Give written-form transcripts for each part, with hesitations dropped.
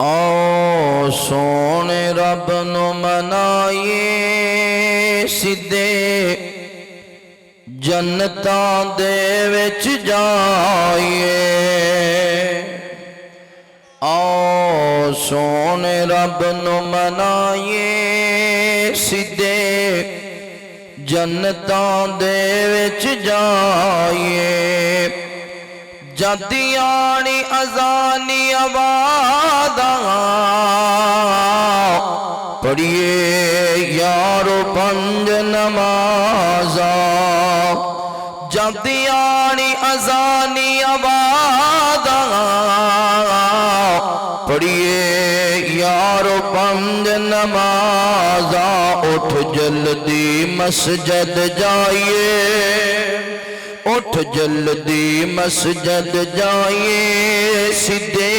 آؤ سونے رب نو منائیے سدھے جنتاں دے وچ جائیے آؤ سونے رب نو منائیے سدھے جنتاں دے وچ جائیے جدیانی ازانی آباداں پڑھیے یارو پنج نمازاں جدیانی ازانی آباداں پڑھیے یارو پنج نمازاں اٹھ جلدی مسجد جائیے اٹھ جلدی مسجد جائیے سدھے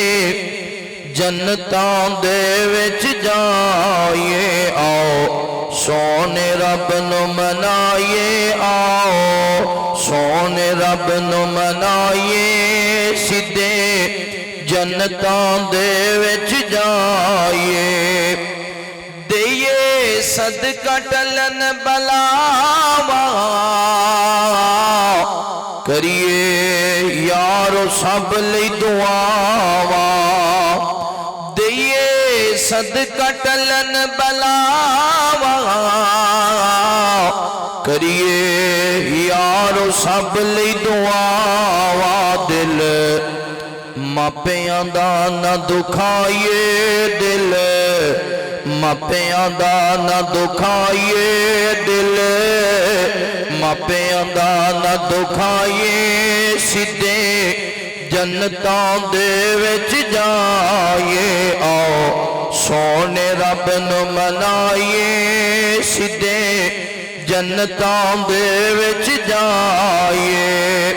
جنتاں دے وچ جائیے آؤ سونے رب نو منائیے آؤ سونے رب نو منائیے سدھے جنتاں دے وچ جائیے دئیے صدقہ ٹلن بلاواں کریے یارو سب لئی دعاواں دئیے صدقہ ٹلن بلاواں کریے یارو سب لئی دعاواں دل ماپیاں دا نہ دکھائیے دل ماپیاں دا نہ دکھائیے دل ماپیاں دا نہ دکھائیے سدھے جنتاں دے وچ جائیے آؤ سونے رب نو منائیے سدھے جنتاں دے وچ جائیے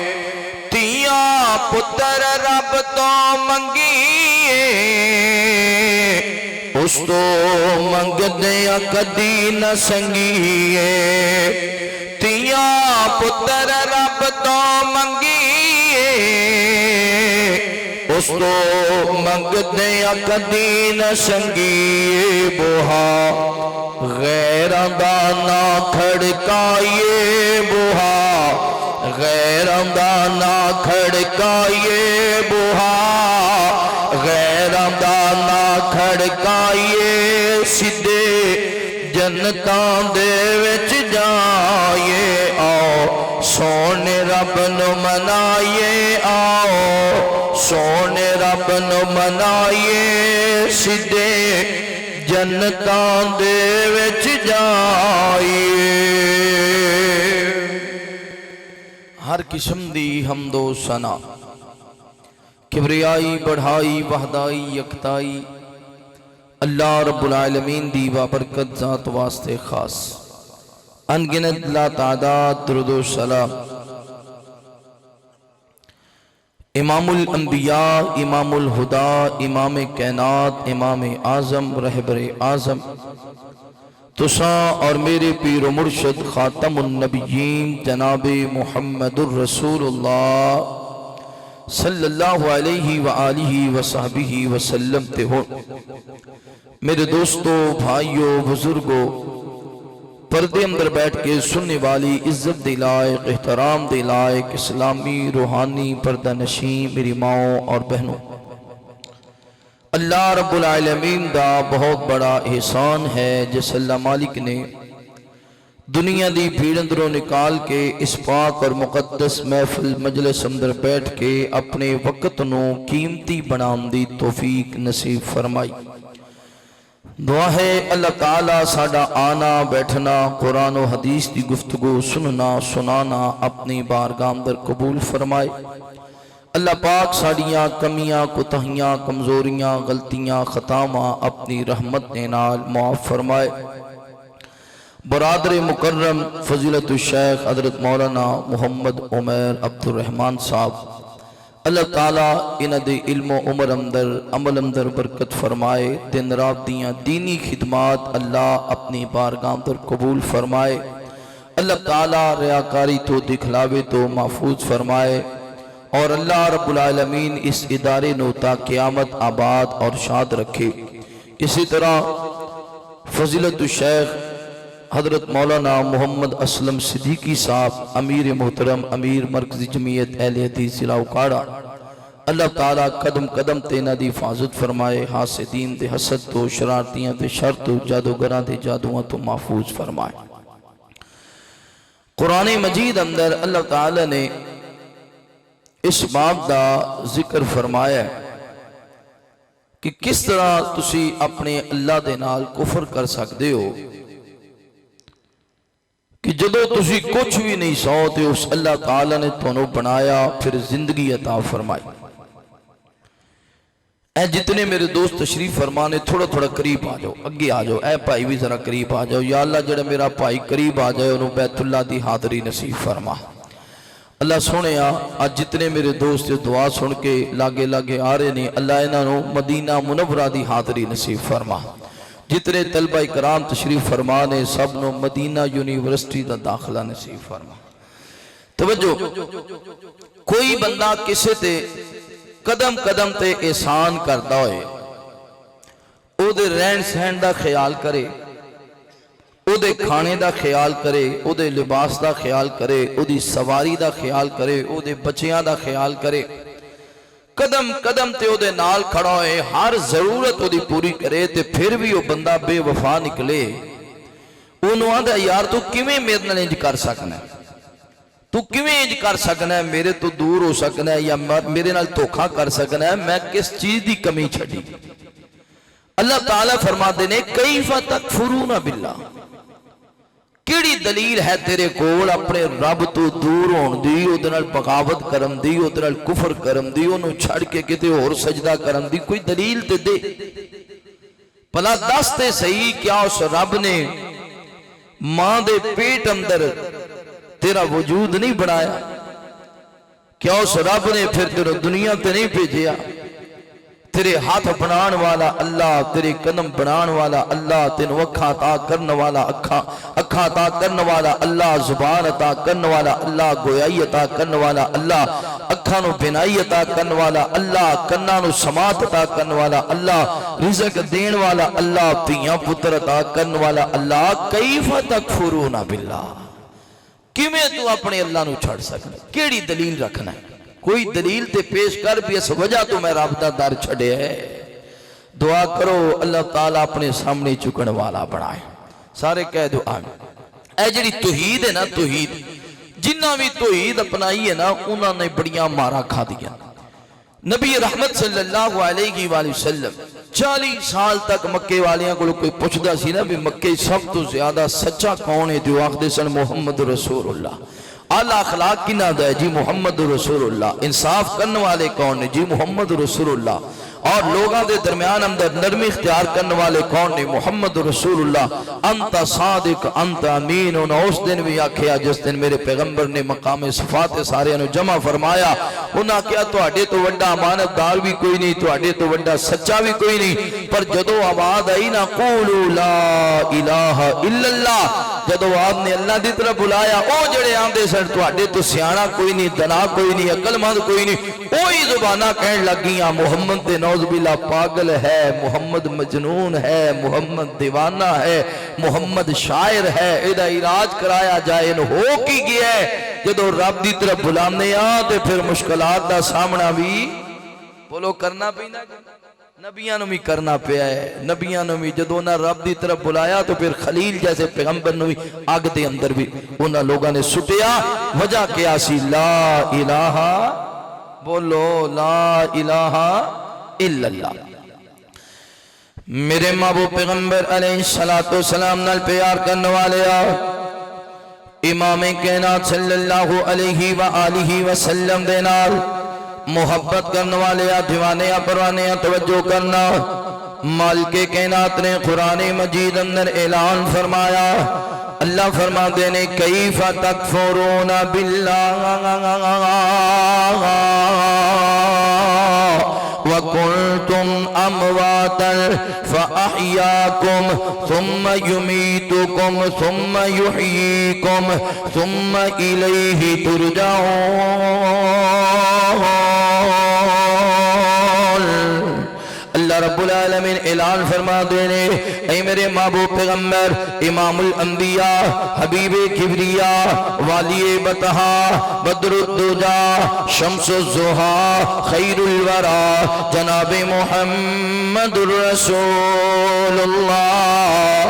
تیاں پتر رب تو منگیے اس تو منگدیاں کدی نہ سنگیے تیاں پتر رب تو منگیے اس تو منگدیاں کدی نہ سنگیے بوہا غیراں دا نہ کھڑکائیے بوہا غیراں دا نہ کھڑکائیے بوہا غیراں دا نہ کھڑکائیے سدھے جنتاں دے وچ جائیے آؤ سونے رب نو منائیے آؤ سونے رب نو منائیے سدھے جنتاں دے وچ جائیے ہر قسم دی حمد و ثنا کبریائی بڑھائی وحدائی یکتائی اللہ رب العالمین دی بابرکت ذات واسطے خاص انگنت لا تعداد درود و سلام امام الانبیاء امام الہدا امام کائنات امام اعظم رہبر اعظم تساں اور میرے پیر و مرشد خاتم النبیین جناب محمد الرسول اللہ صلی اللہ علیہ وآلہ وصحبہ وسلم تے ہو میرے دوستو بھائیو بزرگو پردے اندر بیٹھ کے سننے والی عزت دے لائق احترام دے لائق اسلامی روحانی پردہ نشین میری ماؤں اور بہنوں اللہ رب العالمین دا بہت بڑا احسان ہے جس اللہ مالک نے دنیا دی بھیڑ اندروں نکال کے اس پاک اور مقدس محفل مجلس اندر بیٹھ کے اپنے وقت نو قیمتی بنام دی توفیق نصیب فرمائی دعا ہے اللہ تعالیٰ ساڈا آنا بیٹھنا قرآن و حدیث دی گفتگو سننا سنانا اپنی بارگاہ اندر قبول فرمائے اللہ پاک ساڑیاں کمیاں کوتاہیاں کمزوریاں غلطیاں خطاواں اپنی رحمت نال معاف فرمائے برادر مکرم فضیلت الشیخ حضرت مولانا محمد عمیر عبد الرحمن صاحب اللہ تعالیٰ انہ دے علم و عمر اندر عمل اندر برکت فرمائے دن رات دیاں دینی خدمات اللہ اپنی بارگاہ اندر قبول فرمائے اللہ تعالیٰ ریاکاری تو دکھلاوے تو محفوظ فرمائے اور اللہ رب العالمین اس ادارے نو تا قیامت آباد اور شاد رکھے۔ اسی طرح فضیلت الشیخ حضرت مولانا محمد اسلم صدیقی صاحب امیر محترم امیر مرکزی جمعیت اہل حدیث ضلع اکاڑا، اللہ تعالیٰ قدم قدم تینا دی حفاظت فرمائے، حاسدین دے حسد تو، شرارتیاں دے شر تو، جادوگراں دے جادوਆਂ تو محفوظ فرمائے۔ قرآن مجید اندر اللہ تعالیٰ نے اس باب دا ذکر فرمایا ہے کہ کس طرح تسی اپنے اللہ دے نال کفر کر سکتے ہو کہ جدو تسی کچھ بھی نہیں سو تے اس اللہ تعالیٰ نے تونوں بنایا پھر زندگی عطا فرمائی۔ اے جتنے میرے دوست تشریف فرمانے تھوڑا تھوڑا قریب آ جاؤ، اگے آ جاؤ، اے بھائی بھی ذرا قریب آ جاؤ۔ یا اللہ جڑا میرا بھائی قریب آ جائے انہوں بیت اللہ دی حاضری نصیب فرما۔ اللہ سونے آج جتنے میرے دوست دعا سن کے لاگے لاگے آ رہے نہیں، اللہ انہوں مدینہ منورہ دی حاضری نصیب فرما۔ جتنے طلبہ کرام تشریف فرمانے سب نو مدینہ یونیورسٹی دا داخلہ نصیب فرما۔ توجہ، کوئی بندہ کسے تے قدم قدم تے احسان کردا ہوئے، او دے رہن سہن دا خیال کرے، او دے کھانے دا خیال کرے، او دے لباس دا خیال کرے، او دی سواری دا خیال کرے، او دے بچیاں دا خیال کرے، قدم قدم تے او دے نال کھڑا ہوئے، ہر ضرورت او دی پوری کرے، تے پھر بھی او بندہ بے وفا نکلے، انہوں آدھا یار تو کیویں میرے نال انج کر سکنا ہے، تو کیویں انج کر سکنا ہے، میرے تو دور ہو سکنا ہے یا میرے نال دھوکا کر سکنا ہے، میں کس چیز دی کمی چھڑی۔ اللہ تعالیٰ فرما دینے کیف تکفرون باللہ، کیڑی دلیل ہے تیرے کول اپنے رب تو دور ہون دی، او دے نال بغاوت کرن دی، او دے نال کفر کرن دی، انہوں چھڑ کے کتے اور سجدہ کرن دی، کوئی دلیل تے دے۔ پلا دستے صحیح کیا اس رب نے ماں دے پیٹ اندر تیرا وجود نہیں بنایا؟ کیا اس رب نے پھر تیرا دنیا تے نہیں بھیجیا؟ تیرے ہاتھ بنان والا اللہ، تیرے قدم بنان والا اللہ، تینوں اکھا عطا کرن والا اکھا عطا کرن والا اللہ، زبان عطا کرن والا اللہ، گویائی عطا کرن والا اللہ، اکھا نو بینائی عطا کرن والا اللہ، کناں نو سماعت عطا کرن والا اللہ، رزق دین والا اللہ، تیاں پتر عطا کرن والا اللہ۔ کیف تکفرون باللہ، کیویں تو اپنے اللہ نو چھڑ سکنا؟ کیڑی دلیل رکھنا ہے؟ کوئی دلیل تے پیش کر بھی اس وجہ تو میں رابطہ دار چھڑے ہے۔ دعا کرو اللہ تعالیٰ اپنے سامنے چکن والا بڑھائے، سارے کہہ دو آمین۔ اے جڑی توحید ہے نا، توحید جنہ بھی توحید اپنائی ہے نا انہوں نے بڑیاں مارا کھا دیا۔ نبی رحمت صلی اللہ علیہ وآلہ وسلم 40 سال تک مکے والیاں کو کوئی پوچھدا سی نا بھی مکے سب تو زیادہ سچا کون ہے؟ جو آخدے سن محمد رسول اللہ۔ اعلیٰ اخلاق کی نہ دے جی محمد رسول اللہ۔ انصاف کرنے والے کون نے؟ جی محمد رسول اللہ۔ اور لوگاں دے درمیان اندر نرمی اختیار کرنے والے کون نے؟ محمد رسول اللہ۔ انت صادق انت امین، انہوں اس دن بھی آکھیا جس دن میرے پیغمبر نے مقام صفات سارے انہوں جمع فرمایا، انہاں کیا تو اڈے تو وڈا امانت دار بھی کوئی نہیں، تو اڈے تو وڈا سچا بھی کوئی نہیں، پر جدو آواز آئی نا قولوا لا الہ الا اللہ، جدو آپ نے اللہ دی طرف بلایا، او جڑے آندے سن تو اڈے تو سیانا کوئی نہیں، دنا کوئی نہیں، عقل مند کوئی نہیں، اوہی زبانہ کہن لگیاں محمد تے نوز باللہ پاگل ہے، محمد مجنون ہے، محمد دیوانہ ہے، محمد شاعر ہے، ایدہ علاج کرایا جائے ان ہو کی گیا ہے۔ جدو رب دی طرف بلانے آتے پھر مشکلات دا سامنا بھی بولو کرنا پینا، نبیانوں بھی کرنا پیا ہے۔ نبیانوں بھی جدو انہاں رب دی طرف بلایا تو پھر خلیل جیسے پیغمبر نے بھی آگ دے اندر بھی انہاں لوگاں نے سٹیا۔ وجہ کیا سی؟ لا الہ، بولو لا الہ الا اللہ۔ میرے محبوب پیغمبر علیہ السلام نال پیار کرنے والے امام کائنات صلی اللہ علیہ وآلہ وسلم دے نال محبت کرنے والے دیوانے پروانے توجہ کرنا۔ مالک کائنات نے قرآن مجید اندر اعلان فرمایا، اللہ فرما دینے کیف تکفرون باللہ وَكُنْتُمْ أَمْوَاتًا فَأَحْيَاكُمْ ثُمَّ يُمِيتُكُمْ ثُمَّ يُحْيِيكُمْ ثُمَّ إِلَيْهِ تُرْجَعُونَ۔ اللہ رب العالمین اعلان فرما دینے، اے میرے محبوب پیغمبر امام الانبیاء حبیب کبریا والی بطحا بدر الدجا شمس الضحا خیر الورا جناب محمد الرسول اللہ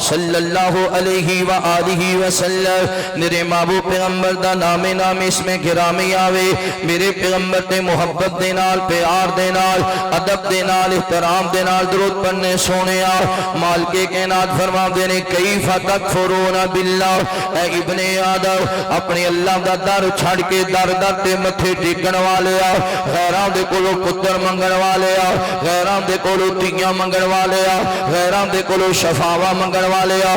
صلی اللہ علیہ وآلہ وسلم۔ میرے محبوب پیغمبر دا نام اس میں گرامی آوے، میرے پیغمبر تے محبت دے نال، پیار دے نال، ادب دے نال، احترام دے نال درود پڑھنے سونیا مالک کائنات فرما دینے کیف تکفرون باللہ، اے ابن آدم اپنے اللہ دا در چھڑ کے در در تے متھے ٹیکن والے آ، غیران دے کولو پتر منگن والے آ، غیران دے کولو تیاں منگن والے آ، غیران دے کولو شفاوہ منگن والے آ،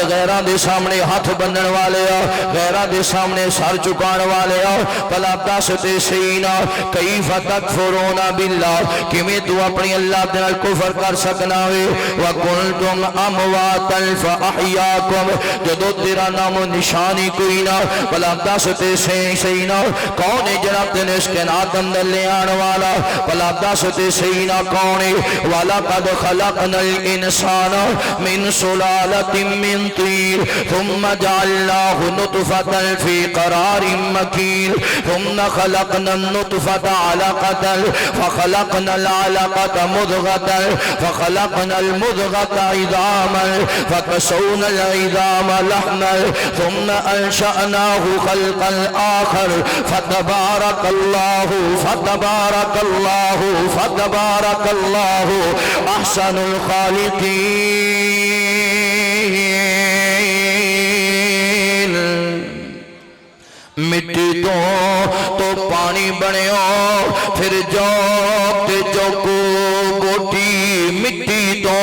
غیران دے سامنے ہاتھ بندن والے آ، غیران دے سامنے سر چکان والے آ، پلا دس تے سینا کیف تکفرون باللہ، کہ میں تو اپنی اللہ دنال کفر کر سکنا ہوئے۔ وَكُنْتُمْ أَمْوَاتًا فَأَحْيَاكُمْ، جدو تیرا نام و نشانی کوئی نہ، بلا دستے سینا کون ہے جناب تین اس کے نات اندر لے آن والا، بلا دستے سینا کون ہے۔ وَلَقَدْ خَلَقْنَا الْإِنسَانَ مِنْ سُلَالَةٍ مِّن طِينٍ ثُمَّ جَعَلْنَاهُ نُطْفَةً فِي قَرَارٍ مَّكِينٍ ثُمَّ خَلَقْنَا النُّطْفَةَ عَلَقَةً فَخَلَقْنَا الْعَلَقَةَ مُضْغَةً فَخَلَقْنَا الْمُضْغَةَ عِظَامًا فَكَسَوْنَا الْعِظَامَ لَحْمًا ثُمَّ أَنشَأْنَاهُ خَلْقًا آخَرَ فَتَبَارَكَ اللَّهُ أَحْسَنُ الْخَالِقِينَ۔ مٹی تو پانی بنیو پھر جو کو بوٹی، مٹی تو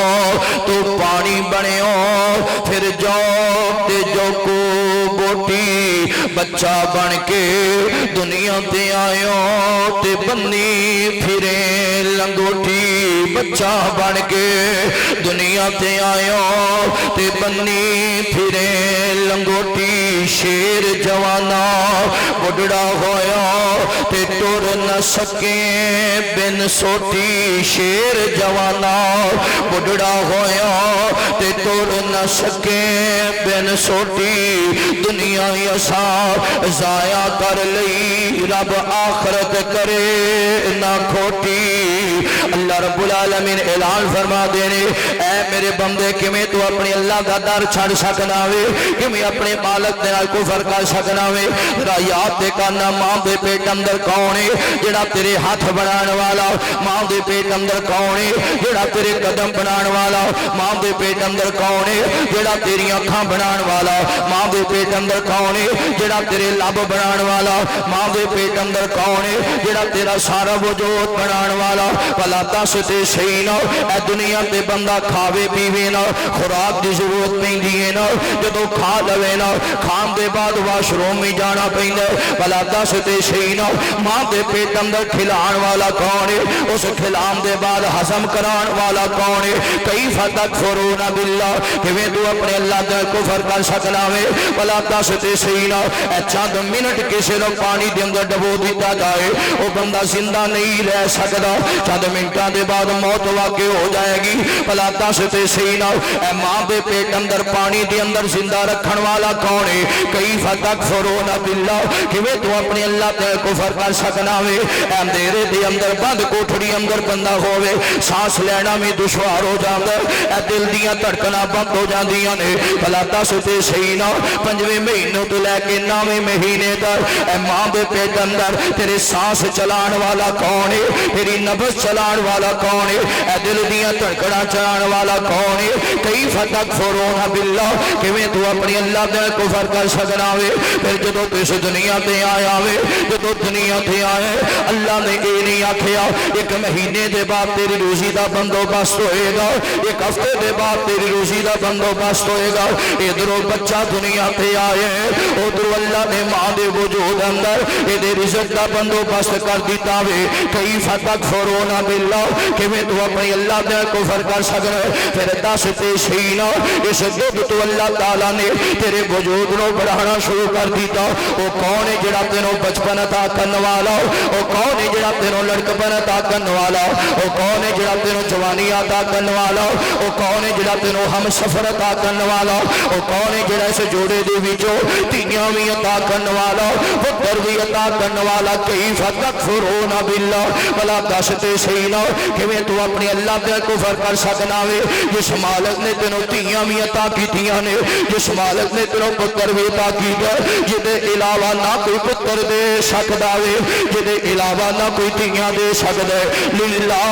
پانی بنیو پھر جو کو بوٹی، بچہ بن کے دنیا تے آئیو تے بنی پھرے لنگوٹی، بچہ بن کے دنیا تے آئیو تے بنی پھرے لنگوٹی، شیر جوانا بڑھڑا ہویا تے ٹر نہ سکے بن سوٹی، شیر جوانا بڑھڑا ہویا تے ٹر نہ سکے بن سوٹی، دنیا یسا ضائع کر لئی رب آخرت کرے نہ کھوٹی۔ اللہ رب العالمین اعلان فرما دینے، اے میرے بندے کہ میں تو اپنی اللہ کا در چھڑ سکنا وے، کہ میں اپنے مالک دے نال کفر کر سکنا وے۔ ذرا یاد دے کرنا ماں دے پیٹ اندر کون ہے جڑا تیرے ہاتھ بنان والا، ماں دے پیٹ اندر کون ہے جڑا تیرے قدم بنان والا، ماں دے پیٹ اندر کون ہے جڑا تیری اکھاں بنان والا، ماں دے پیٹ اندر کون ہے جڑا تیرے لب بنان والا، ماں دے پیٹ اندر کون ہے جڑا تیرا سارا وجود بنان والا۔ بھلا دس تے صحیح نہ اے دنیا تے بندہ کھاوے پیوے نہ، خوراک دی ضرورت پیندی ہے نہ، جدو کھا لوے نہ کھان دے بعد واش روم میں جانا پہندے، بھلا دس تے صحیح نہ ماں دے پیٹ اندر کھلان والا کون ہے، اس کھلان دے بعد ہضم کران والا کون ہے۔ کیف تکفرون باللہ، کہ میں تو اپنے اللہ دے کفر کر سکنا وے، بھلا دس تے صحیح نہ اے چند منٹ کسی نو پانی دے اندر ڈبو دیتا جائے وہ بندہ زندہ نہیں رہ سکتا، چند منٹاں دے بعد موت واقع ہو جائے گی۔ بھلا دس تے صحیح نہ اے ماں دے پیٹ اندر پانی دے اندر زندہ رکھن والا کون ہے۔ کیف تکفرون باللہ، کہ میں تو اپنے اللہ تے کفر کر سکنا وے، اے اندھیرے دے اندر بند کوٹھڑی اندر بندہ ہووے، سانس لینا میں دشوار ہو جاندا، اے دل دیاں دھڑکناں بند ہو جاندیاں نے۔ بھلا دس تے صحیح نہ 5ویں مہینے تو لے کے 9ویں مہینے تک اے ماں دے پیٹ اندر تیرے سانس چلان والا کون ہے، تیری نفس چلان والا کون کون ہے؟ اے دل دیاں دھڑکڑاں چڑھان والا کون ہے؟ کیف تکفرون باللہ، کیویں تو اپنی اللہ دے کفر کر سکنا وے؟ پھر جدوں کس دنیا تے آیا وے، جدوں دنیا تے آئے اللہ نے اے نہیں آکھیا ایک مہینے دے بعد تیری روزی دا بندوبست ہوئے گا، ایک ہفتے دے بعد تیری روزی دا بندوبست ہوئے گا۔ ادھروں بچہ دنیا تے آئے، ادھر اللہ نے ماں دے وجود اندر یہ رزق دا بندوبست کر دیتا وے۔ کیف تکفرون باللہ، کہ میں تو اپنی اللہ دے کفر کر سکنا؟ پھر دس تے سینا اس دودھ تو اللہ تعالیٰ نے تیرے وجود نو بڑھانا شروع کر دیتا۔ وہ کون ہے جڑا تینوں بچپن عطا کرنے والا؟ وہ کون ہے جڑا تینوں لڑکپن عطا کرنے والا؟ وہ کون ہے جڑا تینوں جوانی عطا کرنے والا؟ وہ کون ہے جڑا تینوں ہم سفر عطا کرنے والا؟ وہ کون ہے جڑا اس جوڑے دے وچوں تیاں وی عطا کرنے والا، پتر وی عطا کرنے والا؟ کیف تکفرون باللہ، بلا دس تے سینا کیویں تو اپنی اللہ تے کفر کر سکنا وے؟ جس مالک نے تینوں تیاں وی عطا کیتیاں نے، جس مالک نے تینوں پتر وی عطا کیتا، جدے علاوہ نہ کوئی پتر دے سکدا وے، جدے علاوہ نہ کوئی تیاں دے سکدا ہے۔ للہ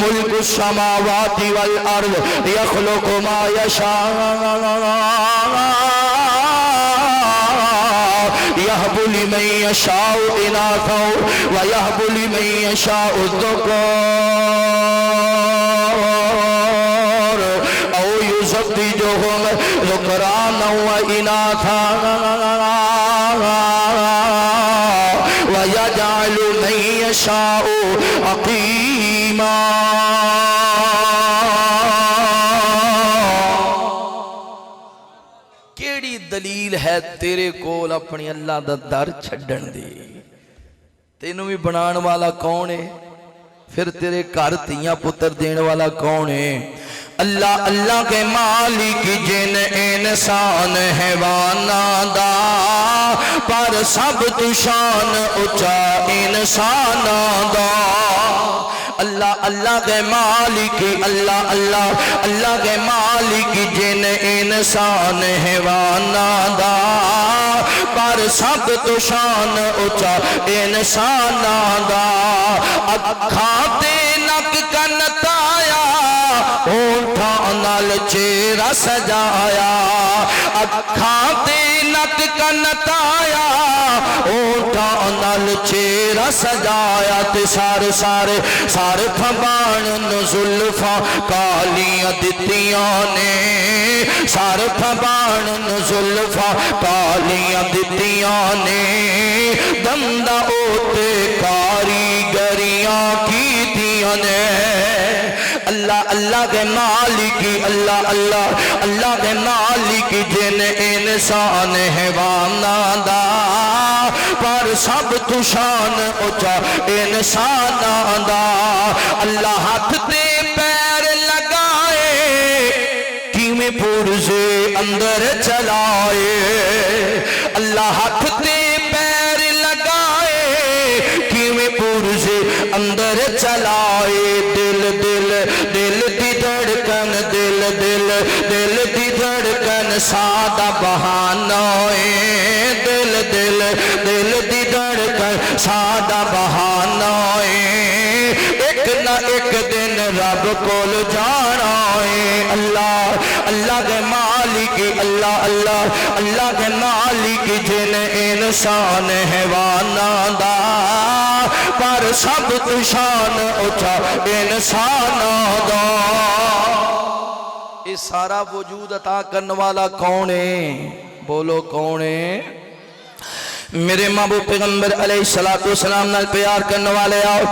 ملک السماوات والارض یخلق ما یشاء یہب لمن یشاء اناثا ویہب لمن یشاء الذکور او یزوجہم ذکرانا واناثا ویجعل من یشاء عقیما۔ کیڑی دلیل ہے تیرے کول اپنی اللہ دا در چھڈن دی؟ تینوں بھی بنان والا کون ہے؟ پھر تیرے گھر تیاں پتر دین والا کون ہے؟ اللہ اللہ کے مالک جن انسان حیوانا دا، پر سب تو شان اچا انسانا دا۔ اللہ اللہ کے مالک، اللہ اللہ اللہ کے مالک جن انسان حیوانا دا، پر سب تو شان اچا انسانا دا۔ اکھاں تے نک کن تایا، ہونٹھاں نال چہرہ سجایا، اکھاں تے نک کن تایا، ہونٹھاں نال چہرہ سجایا، تے سارے سارے سارے تھبان زلفاں کالیاں دتیاں نے، سارے تھبان زلفاں کالیاں دتیاں نے، دندہ اوتے کاریگریاں کیتیاں نے۔ اللہ اللہ کے مالک، اللہ اللہ اللہ کے مالک جن انسان حیوانا دا، پر سب تو شان اچا انسانا دا۔ اللہ ہاتھ تے پیر لگائے، کیویں پرزے اندر چلائے، اللہ ہاتھ تے پیر لگائے، کیویں پرزے اندر چلائے، دل دل دل دی دھڑکن، دل دل دل دی دھڑکن سادہ بہانہ ہے، دل دل دل دی دھڑکن سادہ بہانہ ہے، ایک نہ ایک دن رب کول جانا ہے۔ اللہ اللہ کے مالک، اللہ اللہ اللہ کے مالک جن انسان حیوانا دا، پر سب تو شان اچا انسانا دا۔ یہ سارا وجود عطا کرنے والا کون ہے؟ بولو کون ہے؟ میرے محبوب پیغمبر علیہ السلام نال پیار کرنے والے آؤ،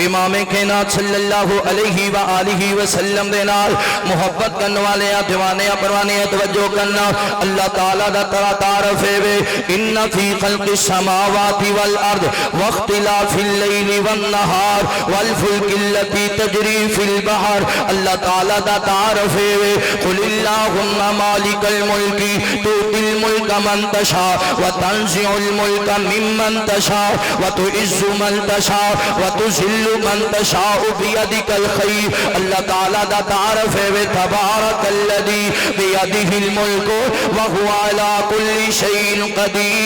امام کائنات صلی اللہ علیہ وآلہ وسلم دے نال محبت کرنے والے آ، دیوانے آ، پروانے آ، توجہ کرنا۔ اللہ تعالیٰ دا ترا تعارف ہے وے، ان فی خلق السماوات والارض واختلاف اللیل والنہار والفلک التی تجری فی البحر۔ اللہ تعالیٰ دا تعارف ہے وے، قل اللہم مالک الملک تؤتی الملک من تشاء وتنزع الملک ممن تشاء وتعز من تشاء وتذل من تشاء بیدک الخیر۔ اللہ تعالیٰ دا تعارف ہے تبارک الذی بیدہ الملک وہو علی کل شیء قدیر۔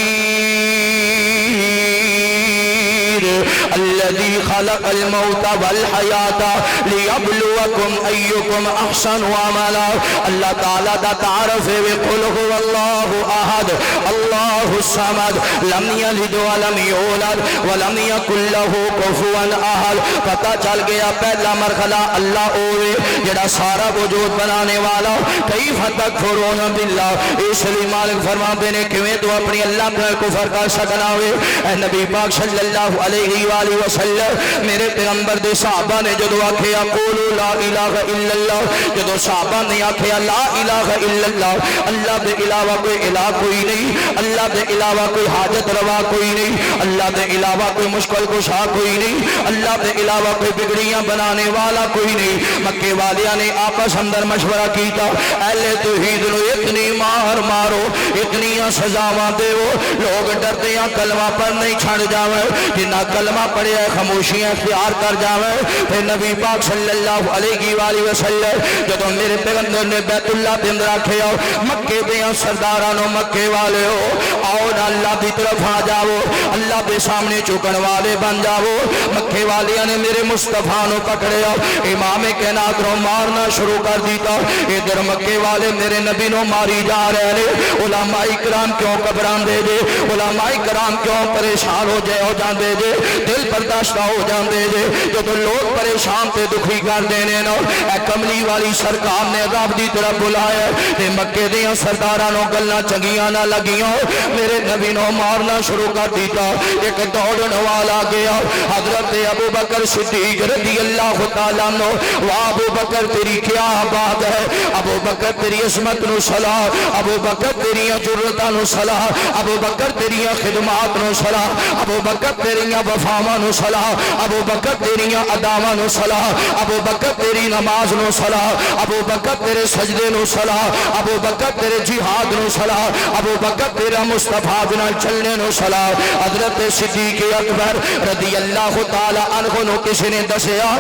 الشديد الذي خلق الموت والحياة ليبلوكم أيكم أحسن عملا. اللہ تعالیٰ دا تعارف ہے قل هو اللہ احد اللہ الصمد لم یلد ولم یولد ولم یکن له کفوا احد. پتہ چل گیا پہلا مرحلہ اللہ ہوئے جڑا سارا وجود بنانے والا. کیف تکفرون باللہ. اس لیے مالک فرماتے ہیں کہ تو اپنی اللہ پر کفر کر سکنا ہوئے. اے نبی پاک صلی اللہ علیہ وآلہ وسلم میرے پیغمبر دے صحابہ نے جدو آکھیا قولوا لا الہ الا اللہ, جدو صحابہ نے آکھیا لا الہ الا اللہ, اللہ دے علاوہ کوئی الہ کوئی نہیں, اللہ دے علاوہ کوئی حاجت روا کوئی نہیں, اللہ دے علاوہ کوئی مشکل کشا کوئی نہیں, اللہ دے علاوہ کوئی بگڑیاں بنانے والا کوئی نہیں. مکے والیاں نے آپس اندر مشورہ کیتا اہل توحید نو اتنی مار مارو اتنی سزاواں دیو لوگ ڈرتے ہیں کلمہ پر نہیں چھڑ جاوے, جنہ کلمہ پڑھے خاموشیاں اختیار کر جاوے. پھر نبی پاک صلی اللہ علیہ وآلہ وسلم جدو میرے پیغمبر نے بیت اللہ دے اندر آکھے آؤ مکے دیاں سردارانو مکے والے ہو آؤ نہ اللہ دی طرف آ جاؤ, اللہ دے سامنے چکن والے بن جاؤ. مکے والیاں نے میرے مصطفیٰ نو پکڑے آؤ امام کائنات نو مارنا شروع کر دیتا. ادھر مکے والے میرے نبی نو ماری جا رہے ہیں. علماء کرام کیوں گھبران دے جے, علماء کرام کیوں پریشان ہو جاندے جے, دل برداشتہ ہو جاندے جے. جو تو لوگ پریشان تے دکھی کر دینے نا اے کملی والی سرکار نے رب دی طرف بلایا تے مکے دیاں سرداراں نو گلاں چنگیاں نہ لگیاں میرے نبی نو مارنا شروع کر دیتا. ایک دوڑن والا گیا حضرت ابو بکر صدیق رضی اللہ تعالیٰ عنہ. واہ ابو بکر تیری کیا بات ہے, ابو بکر تیری عظمت نو صلاح, ابو بکر تیری جرأتاں نو صلاح, ابو بکر تیری خدمات نو صلاح, ابو بکر تیری وفاواں نو صلاح, ابو بکر تیری اداواں نو صلاح, ابو بکر تیری نماز نو صلاح, ابو بکر تیرے سجدے نو صلاح, ابو بکر تیرے جہاد نو صلاح, ابو بکر تیرا مصطفیٰ بنا چلنے نو صلاح. حضرت صدیق اکبر رضی اللہ تعالی عنہ نو کسی نے دسیا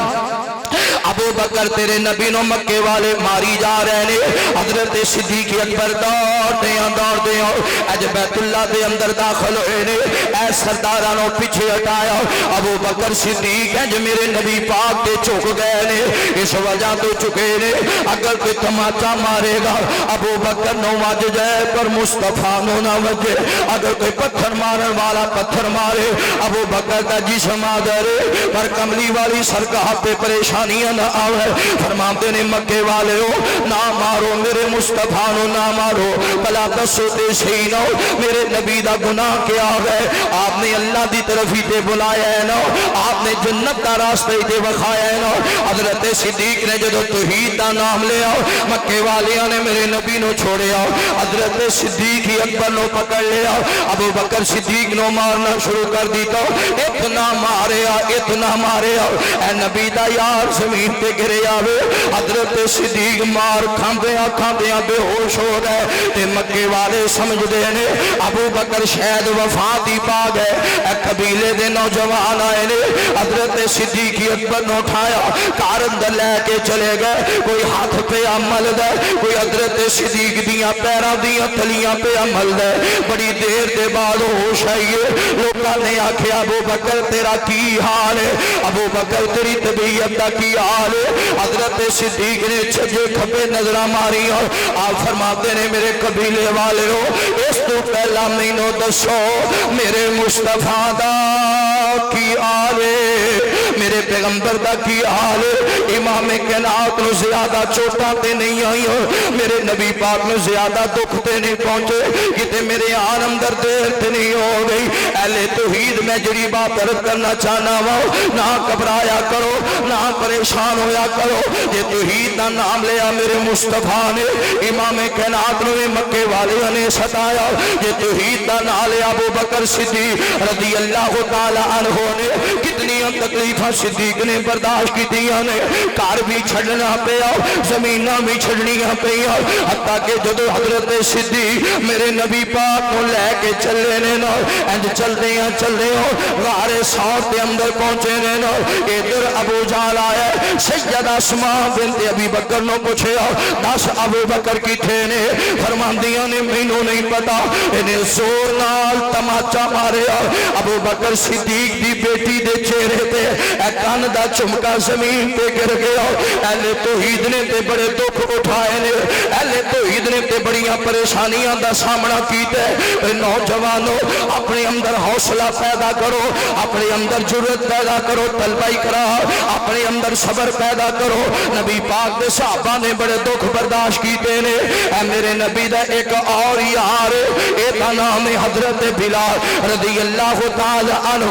ابو بکر تیرے نبی نو مکے والے ماری جا رہے نے. حضرت صدیق اکبر دوڑتے ہیں اج بیت اللہ دے اندر داخل ہوئے نے. اے سرداراں نو پیچھے ہٹایا. ابو بکر صدیق ہے جو میرے نبی پاک تے چک گئے نے, اس وجہ تو چکے نے اگر کوئی تماچا مارے گا ابو بکر نو وج جائے پر مصطفیٰ نو نہ وجے. اگر کوئی پتھر مارن والا پتھر مارے ابو بکر دا جسم آدھرے پر کملی والی سرکار پہ پریشانیاں نہ آوے. فرماتے نے مکے والے ہو نہ مارو میرے مصطفیٰ نو نہ مارو بلا دسو تے صحیح نہ میرے نبی دا گناہ کیا ہے. آپ نے اللہ دی طرف ہی تے بلایا ہے نا, آپ نے جنت دا راستہ ہی تے وکھایا ہے نا. حضرت صدیق نے جدو توحید دا نام لیا مکے والیاں نے میرے نبی نو چھوڑیا. حضرت صدیق ہی اکبر نو پکڑ لیا. ابو بکر صدیق نو مارنا شروع کر دیتا. اتنا ماریا اے نبی دا یار زمین تے گرے آوے. حضرت صدیق مار کھاندیاں بے ہوش ہو گئے تے مکے والے سمجھ دے نے ابو بکر شاید وفات ہی پا گئے. اے قبیلے دے نوجوان آئے نے حضرت صدیق اکبر نو اٹھایا کار اندر لے کے چلے گئے. کوئی ہاتھ پہ عمل دے, کوئی حضرت صدیق دیاں پیراں دیاں تلیاں پہ عمل دے. بڑی دیر دے بعد ہوش آئیے. لوکاں نے آکھیا ابو بکر تیرا کی حال ہے, ابو بکر تیری طبیعت دا کی حال ہے. حضرت صدیق نے چھجے کھپے نظرہ ماری اور آپ فرماتے نے میرے قبیلے والے ہو اس تو پہلا مینو دسو میرے مصطفیٰ دا کی حال ہے, میرے پیغمبر دا کی حال ہے. امام کائنات نو زیادہ چوٹاں تے نہیں آئی, میرے نبی پاک نو زیادہ دکھ تے نہیں پہنچے, کتے میرے آن اندر دیر تے نہیں ہو گئی. اہل توحید میں جڑی بات عرض کرنا چاہنا وا نہ گھبرایا کرو نہ پریشان ہویا کرو. یہ توحید دا نام لیا میرے مصطفیٰ نے, امام کائنات نو مکے والے نے ستایا. یہ توحید دا نام لیا ابو بکر صدیق رضی اللہ تعالی عنہ نے. کتنی تکلیفاں صدیق نے برداشت کی نے, کار بھی چھڑنا پیا زمینہ بھی چھڑنیاں پیا. حتیٰ کہ جدو حضرت صدیق میرے نبی پاک کو لے کے چلے نے نا انج چلدے ہو غار ثور دے اندر پہنچے نے نا ادھر ابو جہل آیا سیدہ اسماء بنت ابی بکر نو پوچھیا دس ابو بکر کتھے نے فرماندیاں نے مینوں نہیں پتا انہیں زور نال تماچا ماریا ابو بکر صدیق دی بیٹی دے چہرے تے اے کان دا چمکا زمین تے گر گیا اہل توحید نے تے بڑے دکھ اٹھائے نے اہل توحید نے تے بڑیاں پریشانیاں دا سامنا کیتا ہے نوجوانوں اپنے اندر حوصلہ پیدا کرو اپنے اندر جرأت پیدا کرو طلبہ اکرام اپنے اندر صبر پیدا کرو نبی پاک دے صحابہ نے بڑے دکھ برداشت کیتے نے اے میرے نبی دا ایک اور یار اے دا نام ہے حضرت بلال رضی اللہ تعالی عنہ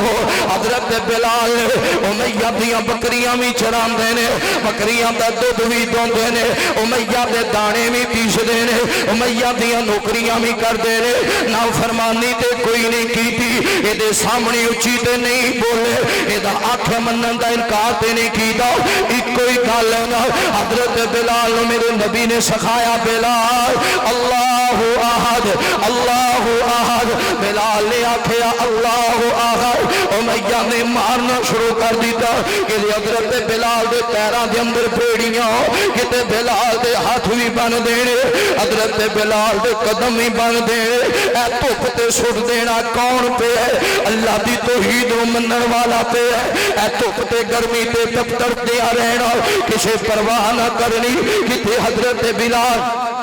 حضرت بلال امیہ دیاں بکریاں بھی چراندے نے بکریاں دا دودھ بھی دوندے نے امیہ دے دانے بھی پیسدے نے امیہ دیاں نوکریاں بھی کردے نے نافرمانی تے کوئی نہیں کیتی اے دے سامنے اچھی تے نہیں بولے اے دا آنکھ منن دا انکار تے نہیں کیتا ایک کوئی گل نا حضرت بلال میرے نبی نے سکھایا بلال اللہ احد اللہ احد بلال نے آکھیا اللہ احد امیہ نے مارنا شروع کر دیتا کہ حضرت بلال دے پیراں دے اندر بیڑیاں کتے بلال دے ہاتھ بھی بن دینے حضرت بلال دے قدم بھی بن دینے اے دھوپ تے سٹ دینا کون پہ ہے اللہ دی توحید و منن والا پہ ہے اے دھوپ تے گرمی تے دفتر دیا رہنا کسے پرواہ نہ کرنی کتے حضرت بلال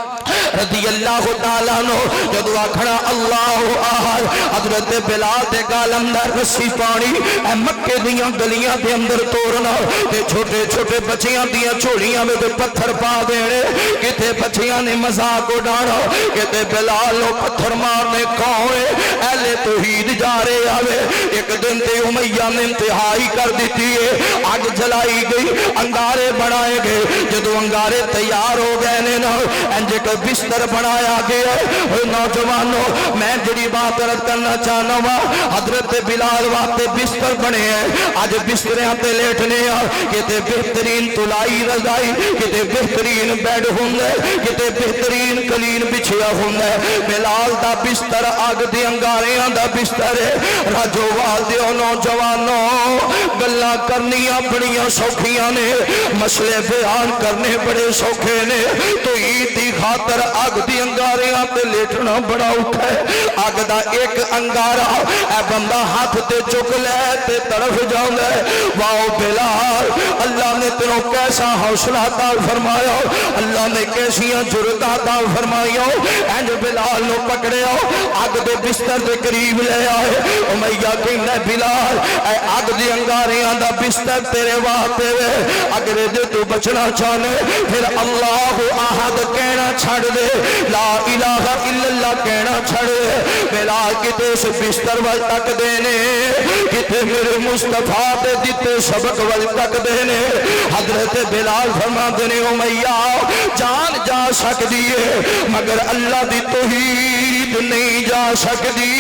رضی اللہ تعالیٰ نو جدو آکھنا اللہ احد حضرت بلال دے گال اندر رسی پانی اے مکے دیاں گلیاں دے اندر توڑنا تے چھوٹے چھوٹے بچیاں دیاں چھوڑیاں میں دے پتھر پا دینے کتے بچیاں نے مذاق اڑانا کتے بلال نو پتھر مارنے کوئے اہل توحید جا رہے آوے ایک دن تے امیہ نے انتہائی کر دیتی ہے آگ جلائی گئی انگارے بنائے گئے جدو انگارے تیار ہو گئے نے نا انجے کو بستر بنایا گیا ہے نوجوانوں میں جڑی بات رد کرنا چاہنا وا حضرت بلال واسطے بستر بنے ہیں آج بستریاں تے لیٹنے کتے بہترین تلائی رضائی کتے بہترین بیڈ ہوندے کتے بہترین کلین بچھیا ہوندے بلال دا بستر آگ دی انگاریاں دا بستر ہے راجو والدیوں نوجوانوں گلاں کرنیاں بڑیاں سوکھیاں نے مسئلے بیان کرنے بڑے سوکھے نے تو عید دی خاطر آگ دی انگاریاں تے لیٹنا بڑا اٹھا ہے آگ دا ایک انگارا اے بندہ ہاتھ تے چک لے تے طرف جاؤں لے واؤ بلال اللہ نے تنوں کیسا حوصلہ عطا فرمایا اللہ نے کیسیاں جرأت عطا فرمایا اینج بلال نو پکڑے آگ دے بستر دے قریب لے آئے امیہ کہنا بلال اے آگ دی انگاریاں دا بستر تیرے واسطے اگر دے تو بچنا چاہنے پھر اللہ احد کہنا چھڑ دے لا الہ الا اللہ کہنا چھڑ دے بلال کتے اس بستر وال تک دینے کتے میرے مصطفیٰ دے دیتے سبق وال تک دینے حضرت بلال فرما دینے امیہ جان جا سکتی ہے مگر اللہ دی توحید نہیں جا سکتی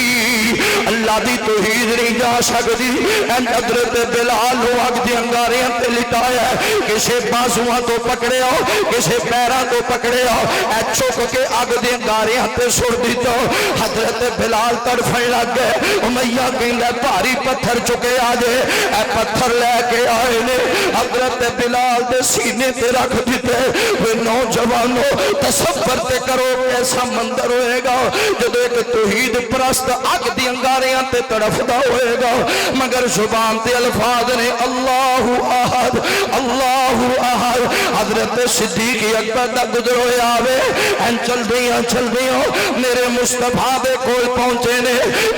اللہ دی توحید نہیں جا سکتی این حضرت بلال ہو آگ دی انگاریاں تے لٹایا کسے بازوہاں تو پکڑے ہو کسے پیران تو پکڑے ہو اے چوک کے آگ دی انگاریاں تے سڑ دیتا حضرت بلال تڑفیں لگ گئے امیہ کہندہ پاری پتھر چکے آجے اے پتھر لے کے آئے نے حضرت بلال دے سینے تے رکھ دیتے وہ نوجوانوں تصور تے کرو کیسا مندر ہوئے گا جب ایک توحید پرست آگ دی انگاریاں تے تڑفدہ ہوئے گا مگر زبان تے الفاظ نے اللہ احد اللہ احد حضرت صدیق اکبر دا گزر ہوئے آوے این چل دیاں میرے مصطفیٰ دے کوئی پہنچے نے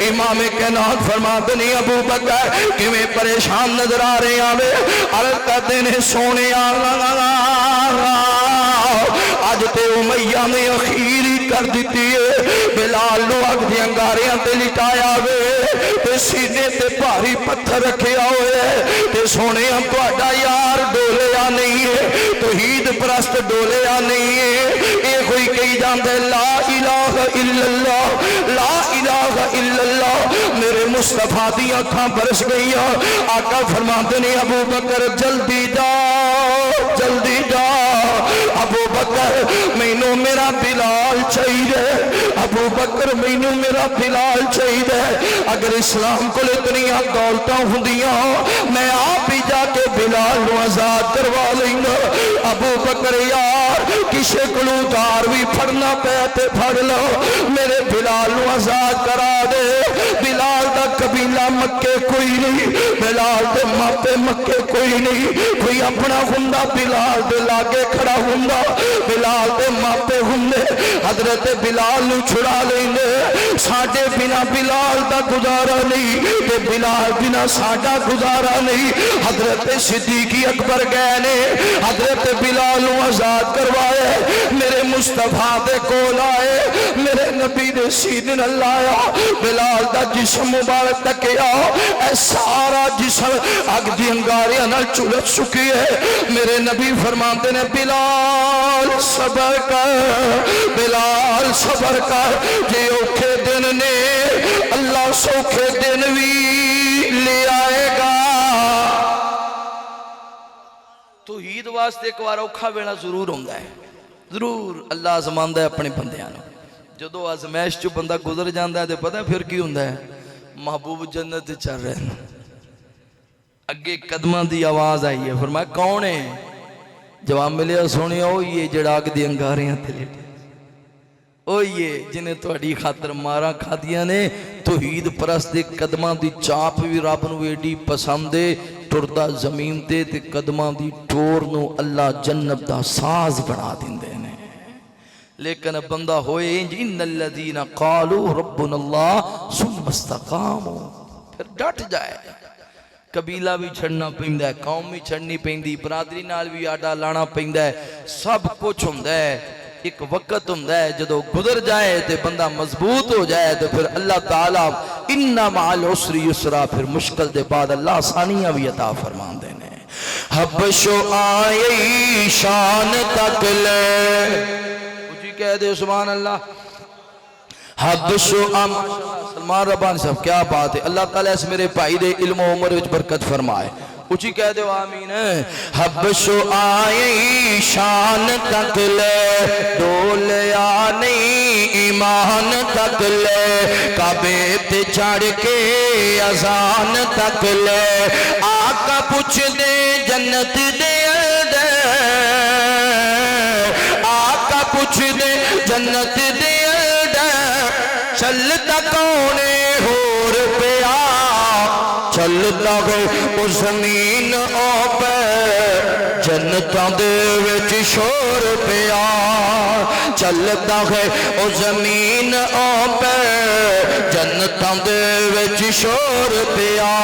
امام کائنات فرما دنی ابو بکر کہ میں پریشان نظر آ رہے آوے عرض کرتے نے سونے آج تے امیہ نے اخیری کر دیتی ہے بلال نو آگ دی انگاریاں تے لٹایا وے تے سینے تے بھاری پتھر رکھیا ہوئے تے سونے ہم تو اڈا یار ڈولیا نہیں ہے توحید پرست ڈولیا نہیں ہے اے کوئی کہی جاندے لا الہ الا اللہ لا الہ الا اللہ میرے مصطفیٰ دی آنکھاں برس گئی آقا فرماتے نے ابو بکر جلدی جا ابو بکر مینوں میرا بلال چاہیے ابو بکر مینوں میرا بلال چاہیے، اگر اسلام کو اتنیاں دولتاں ہوندیاں میں آپ ہی جا کے بلال نو آزاد کروا لینا۔ ابو بکر یار کسے کلو دار بھی پھڑنا پے تے پھڑ لو، میرے بلال نو آزاد کرا دے۔ بلال دا قبیلہ مکے کوئی نہیں، بلال دے ماپے مکے کوئی نہیں، کوئی اپنا ہوندا بلال دے لاگے کھڑا ہوندا، بلال دے ماپے ہوندے حضرت بلال نو چھڑا لیندے۔ ساڈے بنا بلال دا گزارا نہیں تے بلال بنا ساڈا گزارا نہیں۔ حضرت صدیقی اکبر گئے نے حضرت بلال نو آزاد کروائے، میرے مصطفیٰ دے کول آئے، میرے نبی دے سینے نال لایا، بلال دا جسم مبارک تکیا، اے سارا جسم اگ دی انگاریاں نال چلت چکی ہے۔ میرے نبی فرماتے نے بلال صبر کر، بلال صبر کر، جے اوکھے دن نے اللہ سوکھے دن بھی لے آئے گا۔ توحید واسطے ایک بار اوکھا ویلا ضرور ہوندا ہے، ضرور اللہ آزماندا ہے اپنے بندیاں نوں۔ جدو آزمائش چو بندہ گزر جاندا ہے تے پتہ پھر کی ہوندا ہے، محبوب جنت چل رہے ہیں۔ اگے قدماں دی آواز آئی ہے، فرمایا کون ہے؟ جواب ملیا سونے او یہ جڑا اگ دی انگاریاں تے لیٹے، او یہ جنہیں تہاڈی خاطر ماراں کھادیاں نے۔ توحید پرست دے قدماں دی چاپ بھی رب نو ایڈی پسند ہے، ٹردا زمین تے تے قدماں دی ٹور نو اللہ جنت دا ساز بنا دیندے نے۔ لیکن بندہ ہوئے ان الذین قالوا ربنا اللہ ثم استقاموا، پھر ڈٹ جائے۔ قبیلہ بھی چھڑنا پیندا ہے، قوم بھی چھڑنی پیندی، برادری نال بھی آڈا لانا پیندا ہے، سب کچھ ہوندا ہے۔ ایک وقت ہوندا ہے جدو گزر جائے تے بندہ مضبوط ہو جائے تو پھر اللہ تعالیٰ ان مع العسر یسرا، پھر مشکل دے بعد اللہ آسانیاں بھی عطا فرمان دینے۔ حبش آئی شان تک لے، اچھی کہہ دے سبحان اللہ۔ حبش سلمان ربانی صاحب کیا بات ہے، اللہ تعالیٰ اس میرے بھائی دے علم و عمر وچ برکت فرمائے، اچھی کہہ دے آمین۔ حبش آئی شان تک لے، ڈولیا نہیں ایمان تک لے، کعبے تے چڑھ کے اذان تک لے، آقا پوچھ دے جنت دے اندر، آقا پوچھ دے جنت دے اندر، چلتا کونے ہور پیا، چلتا گئے او زمین او پہ، جنتاں دے وچ شور پیا، چلتا گئے او زمین او پہ، جنتاں دے وچ شور پیا،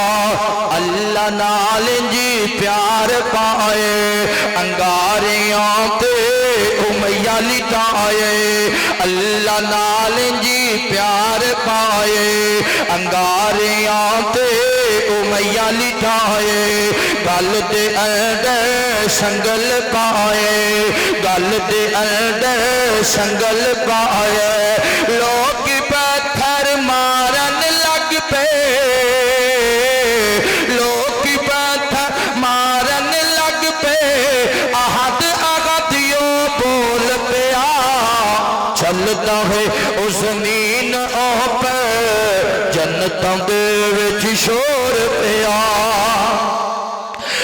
اللہ نال جی پیار پائے، انگاریاں تے امیہ لٹائے، اللہ نال جی پیار پائے، انگاریاں تے امیہ لٹائے، گل دے اندر سنگل پائے، گل دے اندر سنگل پائے، لوگ پتھر مارن لگ پے، لوگ پتھر مارن لگ پے، احد اغدیو بول پیا، چلتا ہے او زمین او پہ، جنتاں دے وچ شور پیا،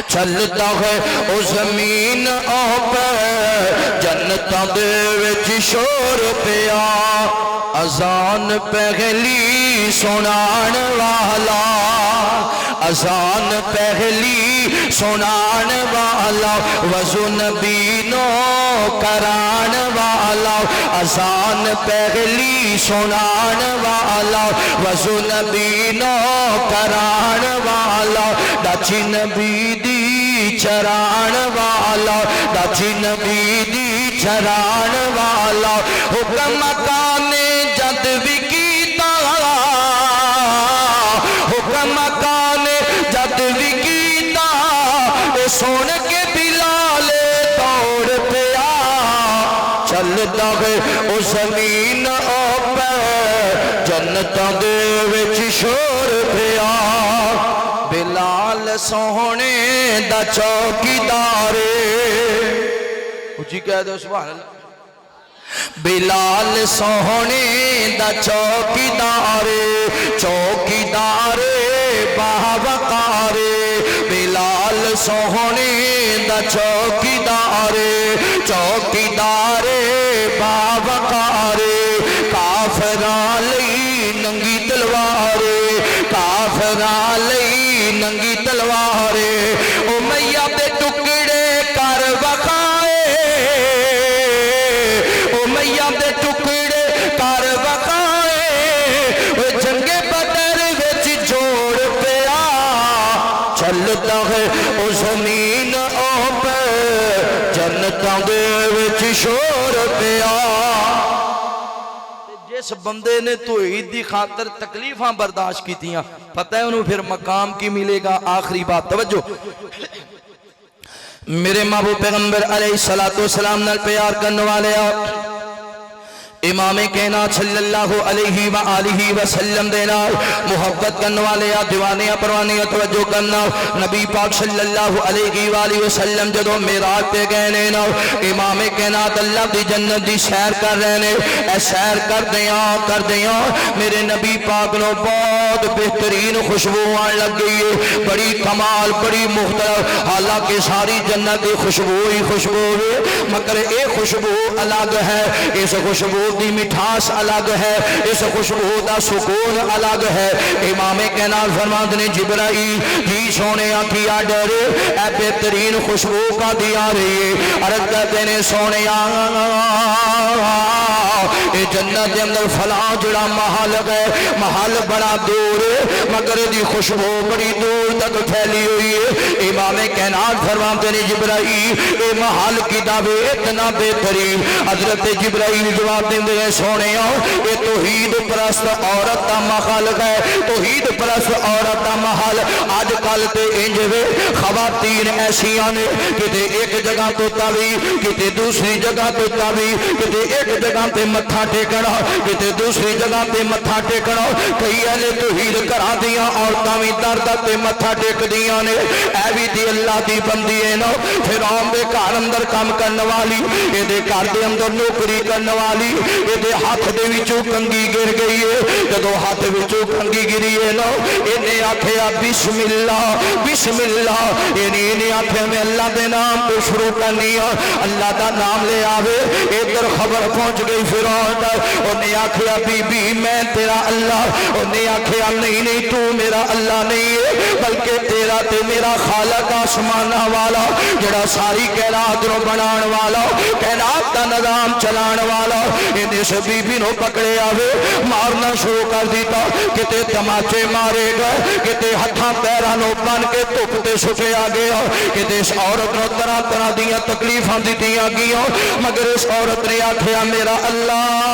چلتا ہے او زمین او پہ، جنتاں دے وچ شور پیا، اذان پہلی سنان والا، اذان پہلی سنان والا، وضو نبی نو کران والا، اذان پہلی سنان والا، وضو نبی نو کران والا، ڈاچی نبی دی چران والا، ڈاچی نبی دی چران والا، حکم کانے جد بھی کیتا، حکم کانے جد بھی کیتا، سن کے بلال دوڑ پیا، چلتا ہے او زمین او پہ، جنتاں دے وچ شور پیا، بلال سونے دا چوکیدار، اچھی کہہ دو سبحان اللہ۔ بلال سونے دا چوکیدار چوکیدار باوقار بلال سونے دا چوکیدار چوکیدار باوقار کافراں لئی ننگی تلوار کافراں لئی ننگی تلوار امیہ دے ٹکڑے کر وقائے امیہ دے ٹکڑے کر وقائے جنگ بدر وچ جوڑ پیا چلتا ہے او زمین او پہ جنتاں دے وچ شور پیا جس بندے نے توحید دی خاطر تکلیفاں برداشت کی تیاں پتہ ہے انہوں پھر مقام کی ملے گا آخری بات توجہ میرے محبوب پیغمبر علیہ السلام نال پیار کرنے والے امام کائنات صلی اللہ علیہ وآلہ وسلم دینا محبت کرنے والے دیوانیاں پروانیاں توجہ کرنا نبی پاک صلی اللہ علیہ وآلہ وسلم جدو معراج پہ گئے نے نا امام کائنات اللہ دی جنت دی سیر کر رہے نے اے سیر کر دیاں میرے نبی پاک نو بہت بہترین خوشبو آن لگ گئی ہے بڑی کمال بڑی مختلف حالانکہ ساری جنت دی خوشبو ہی خوشبو ہے مگر اے خوشبو الگ ہے اس خوشبو دی مٹھاس الگ ہے اس خوشبو دا سکون الگ ہے امام کائنات فرماتے نے جبرائیل جی سونے آنکھی آڈر اے بہترین خوشبو کا دیا رہی ہے عرض کہتے نے سونے اے جنت دے اندر فلاں جڑا محل ہے محل بڑا دور مگر دی خوشبو بڑی دور تک پھیلی ہوئی ہے امام کائنات فرماتے نے جبرائیل اے محل کی دعوے اتنا بہترین حضرت جبرائیل جواب دیں سونے یہ توحید پرست عورت کا محل ہے توحید پرست عورت کا محل آج کل تے انجوے خواتین ایسیاں نے کتے ایک جگہ تو تاوی کتے دوسری جگہ تو تاوی کتے ایک جگہ تے متھا ٹیکنا کتے دوسری جگہ تے متھا ٹیکنا کئی اہل توحید کرا دیاں عورتاں وی درد تے متھا ٹیک دیاں نے اے وی دی اللہ دی بندی ہے نا فرعون دے گھر اندر کام کرنے والی اے دے گھر دے اندر نوکری کرنے والی یہ ہاتھ دے وچوں کنگھی گر گئی ہے جدو ہاتھ وچوں کنگھی گری ہے نا انہیں آکھیا بسم اللہ انہیں آکھیا میں اللہ دے نام تو شروع کرنی ہے اللہ دا نام لے آوے ادھر خبر پہنچ گئی فرعون تک انہیں آکھیا بی بی میں تیرا اللہ انہیں آکھیا نہیں تو میرا اللہ نہیں ہے بلکہ تیرا تے میرا خالق آسمانہ والا جڑا ساری کائنات نو بنان والا کائنات دا نظام چلان والا انہیں سے بی بی نو پکڑے آوے مارنا شروع کر دیتا کتے تماچے مارے گئے کتے ہتھاں پیرا نو بن کے تکتے سٹے آگے کتے اس عورت نو طرح طرح دیا تکلیفاں دیتی آگیا مگر اس عورت نے آکھیا میرا اللہ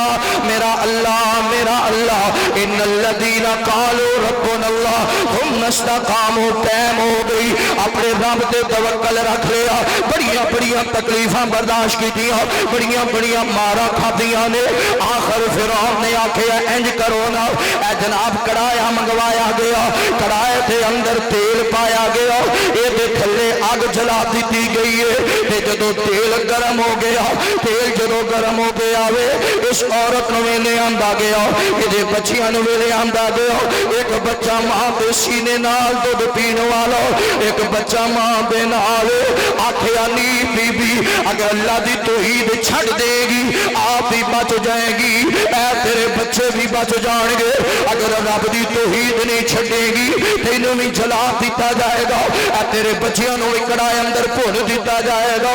ان الذین قالوا ربنا اللہ ہم نستقاموا قائم ہو گئی اپنے رب تے توکل رکھ لیا بڑیاں تکلیفاں برداشت کی دیا بڑیاں مارا کھا دیا نے آخر فرعون نے آکھیا انج کرو نا اے جناب کڑایا منگوایا گیا کڑائے تھے اندر تیل پایا گیا اے دے تھلے آگ جلا دیتی گئی ہے تے جدو تیل گرم ہو گیا تیل جدو گرم ہو گیا وے اس عورت نو ویلے آندا گیا یہ بچیاں نو ویلے آندا گیا ایک بچہ ماں دے سینے نال دودھ پین والا ایک بچہ ماں دے نال آکھیا نی بی بی اگر اللہ دی توحید چھڑ دے گی آپ بھی بچ جائے گی اے تیرے بچے بھی بچ جان گے اگر رب دی توحید نہیں چھڑے گی تینوں بھی جلا دیتا جائے گا اے تیرے بچیاں نو کڑائے اندر بھن دیتا جائے گا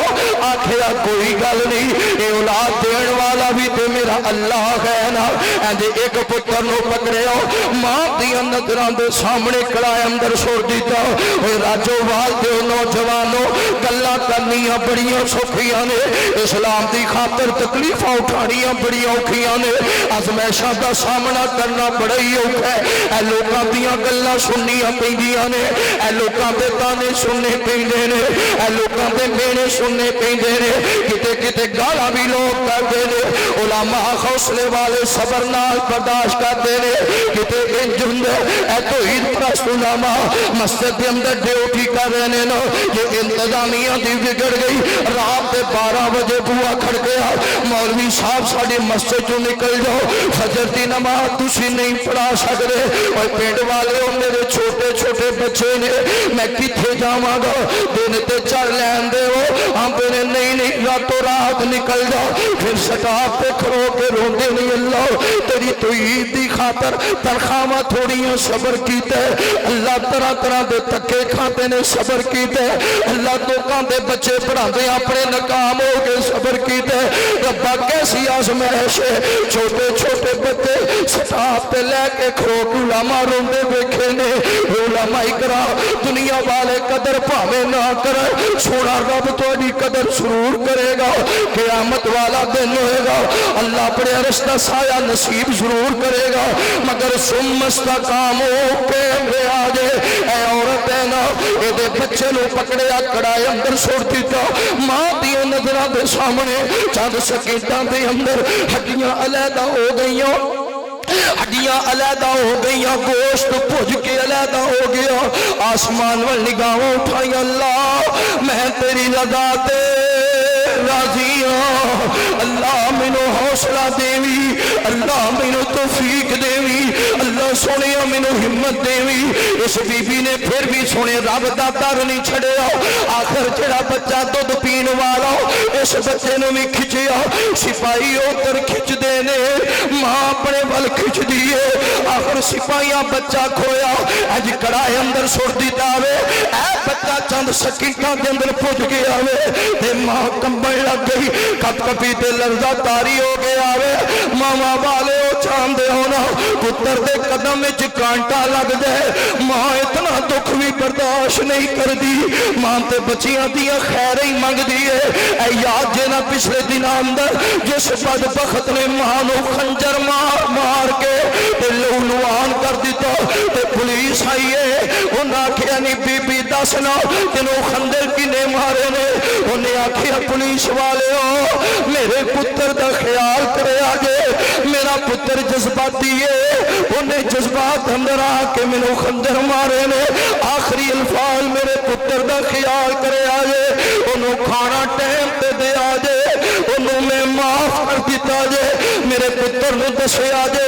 آکھیا کوئی گل نہیں اے اولاد دین والا بھی تے میرا اللہ ہے نا اے ایک پتر نو پکڑیا ماں دی نظراں دے سامنے کڑائے اندر چھوڑ دیتا اے راجو وال تے نوجوانوں گلاں کرنیاں بڑیاں سوکھیاں نے اسلام دی خاطر تکلیفاں اٹھانیاں بڑی اوکھیاں نے ازمائشاں دا سامنا کرنا بڑا ہی اوکھا ہے اے لوکاں دیاں گلاں سننیاں پیندیاں نے اے لوکاں دے تانے سننے پیندے نے اے لوکاں دے مینے سننے پیندے نے کتے گالاں بھی لوگ کردے نے او علماء حوصلے والے صبر نال برداشت کرتے ہیں کتے انج ہندے اے توحید پرست علماء مسجد دے اندر ڈیوٹی کر رہے نا یہ انتظامیہ دی بگڑ گئی رات دے 12 بجے بوا کھڑ گیا مولوی صاحب ساڑی مسجد چوں نکل جاؤ فجر دی نماز تسی نہیں پڑھا سکتے اور پینڈ والے ہو میرے چھوٹے چھوٹے بچے نے میں کتھے جاواں گا دن تے چل لین دے ہو ہم پہنے نہیں راتوں رات نکل جاؤ پھر سٹاپ پہ کھڑو کے روندے نہیں اللہ تیری توحید دی خاطر تنخواہ تھوڑیاں صبر کیتے اللہ طرح طرح دے تکے کھاتے نے صبر کیتے اللہ دوکاں دے بچے پڑھا دے اپنے ناکام ہو کے صبر کیتے ربا کیسی آزمائش ہے چھوٹے چھوٹے بچے سٹاپ پہ لے کے کھڑو کے علماء روندے دیکھے نے علماء اکرام دنیا والے قدر پاوے نہ کرے سونا رب تھوڑی قدر ضرور کرے گا قیامت والا دن ہوئے گا اللہ بڑے رشتہ سایہ نصیب ضرور کرے گا مگر سم استقامو کے میں آجے اے عورت ہے نا اے دے بچے نو پکڑیا کڑائے اندر سوڑ دیتا ماں دیئے نظرہ دے سامنے چاند سکیتاں دے اندر ہڈیاں علیحدہ ہو گئیوں ہڈیاں علیحدہ ہو گئیاں گوشت پھج کے علیحدہ ہو گیا آسمان وال نگاہوں اٹھائی اللہ میں تیری رضا دے راضی ہوں اللہ منو حوصلہ دیوی اللہ منو توفیق دیوی اللہ سونے منو ہمت دیوی اس بی بی نے پھر بھی سونے رب دا در نہیں چھڑے آخر جڑا بچہ دودھ پین والا اس بچے نے بھی کھچیا سپاہی ہو کر کھچ دینے ماں اپنے بل کھچ دیئے آخر سپاہیاں بچہ کھویا اج کڑائے اندر سوڑ دیتا ہوئے اے بچہ چند سکیٹاں کے اندر پوچھ گیا ہوئے تے ماں کمبل لگ گئی کپ کپی تے لرزہ تاری ہو گیا ہوئے ماما والے ہو چاندے ہونا پتر دے قدم وچ کانٹا لگ دے ماں اتنا دکھ بھی برداشت نہیں کر دی ماں تے بچیاں دیا خیر ہی مانگ دیئے اے یاد جینا پچھلے دن اندر جس بدبخت نے ماں نو خنجر مار کے تے لولوان کر دیتا تے پولیس آئیے انہاں کیا نہیں بی بی دسنا تینوں خنجر کی نے مارے نے انہیں آخیا پولیس والے ہو میرے پتر دا خیال کرے آگے میرا پتر جذباتی ہے انہیں جذبات اندر آ کے منو خنجر مارے نے آخری الفاظ میرے پتر دا خیال کرے آگے انہوں کھانا ٹائم پہ دے آجے انہوں میں معاف کر دیتا جے میرے پتر نے دسے آجے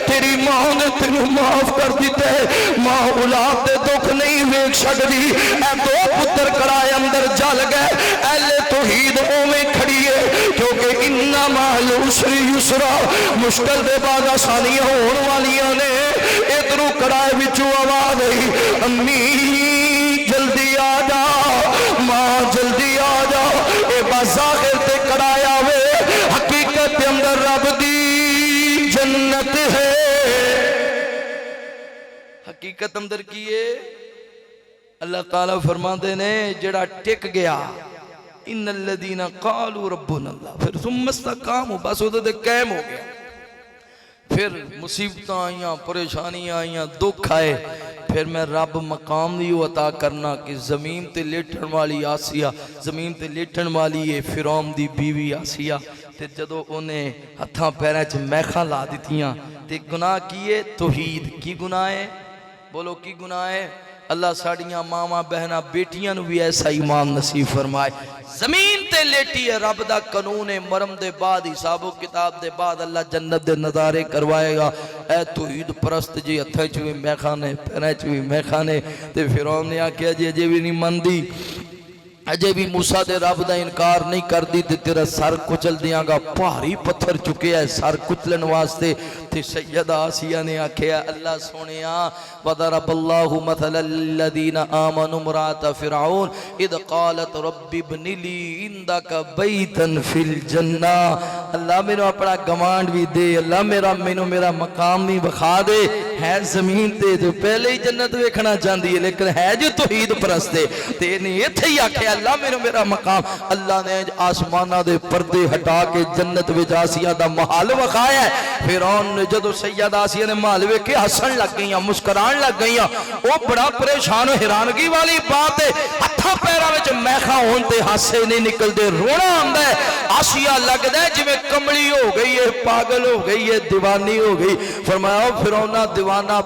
تیری ماں نے تینوں معاف کر دیتے ماں اولاد دے دکھ نہیں ویک سکتی اے دو پتر کڑائے اندر جل گئے اہل توحید اوے کھڑی ہے کیونکہ انما العسر یسرا مشکل دے بعد آسانیاں ہون والیاں نے ادھروں کڑائے وچوں آواز آئی امی جلدی آ جا ماں جلدی آ جا اے بظاہر تے کڑائے آوے حقیقت دے اندر رب دی جنت ہے حقیقت اندر کیے اللہ تعالیٰ فرماتے نے جڑا ٹک گیا ان الذین قالوا ربنا اللہ پھر ثم استقاموا بس ادھر دے قائم ہو گیا پھر مصیبتاں آئیاں پریشانیاں آئیاں دکھ آئے پھر میں رب مقام دیو عطا کرنا کہ زمین تے لیٹھن والی آسیہ زمین تے لیٹھن والی ہے فرعون دی بیوی آسیہ تے جدو انہیں ہتھاں پیریں چ میخاں لا دیتیاں تے گناہ کیے توحید کی گناہ ہے بولو کی گناہ ہے اللہ ساڑیاں ماما بہنا بیٹیاں نو بھی ایسا ایمان نصیب فرمائے زمین تے لیٹی ہے رب دا قانون مرم دے بعد حساب و کتاب دے بعد اللہ جنت دے نظارے کروائے گا اے توحید پرست جی ہتھے چوی میخانے پیرے چوی میخانے تے فرعون نے آکھیا جی اجے بھی نہیں مندی اجے بھی موسیٰ دے رب دا انکار نہیں کر دی تے تیرا سر کچل دیاں گا پہاری پتھر چکے ہے سر کچلن واسطے تے سیدہ آسیہ نے آکھیا اللہ سونیا وَضَرَبَ اللَّهُ مَثَلَ الَّذِينَ آمَنُوا امْرَأَتَ فِرْعَوْنَ اِذْ قَالَتْ رَبِّ ابْنِ لِي عِندَكَ بَيْتًا فِي الْجَنَّةِ اللہ میرے اپنا گمانڈ بھی دے اللہ میرا مقام بھی بخا دے ہے زمین تے جو پہلے ہی جنت ویکھنا چاندی ہے لیکن ہے جو توحید پرستے تے نہیں اتھے ہی آکھے اللہ میرا مقام اللہ نے آسمانہ دے پردے ہٹا کے جنت وچ آسیہ دا محال وکھایا ہے فرعون نے جدو سیدہ آسیہ نے محال ویکھے ہسن لگ گئیاں مسکران لگ گئیاں وہ بڑا پریشان و حیرانگی والی بات ہے ہتھاں پیراں وچ میخاں ہون تے ہاسے نہیں نکل دے رونا آندا ہے آسیہ لگدا ہے جویں کملی ہو گئی ہے، پاگل ہو گئی ہے، دیوانی ہو گئی۔ فرمایا فرعون دیوانہ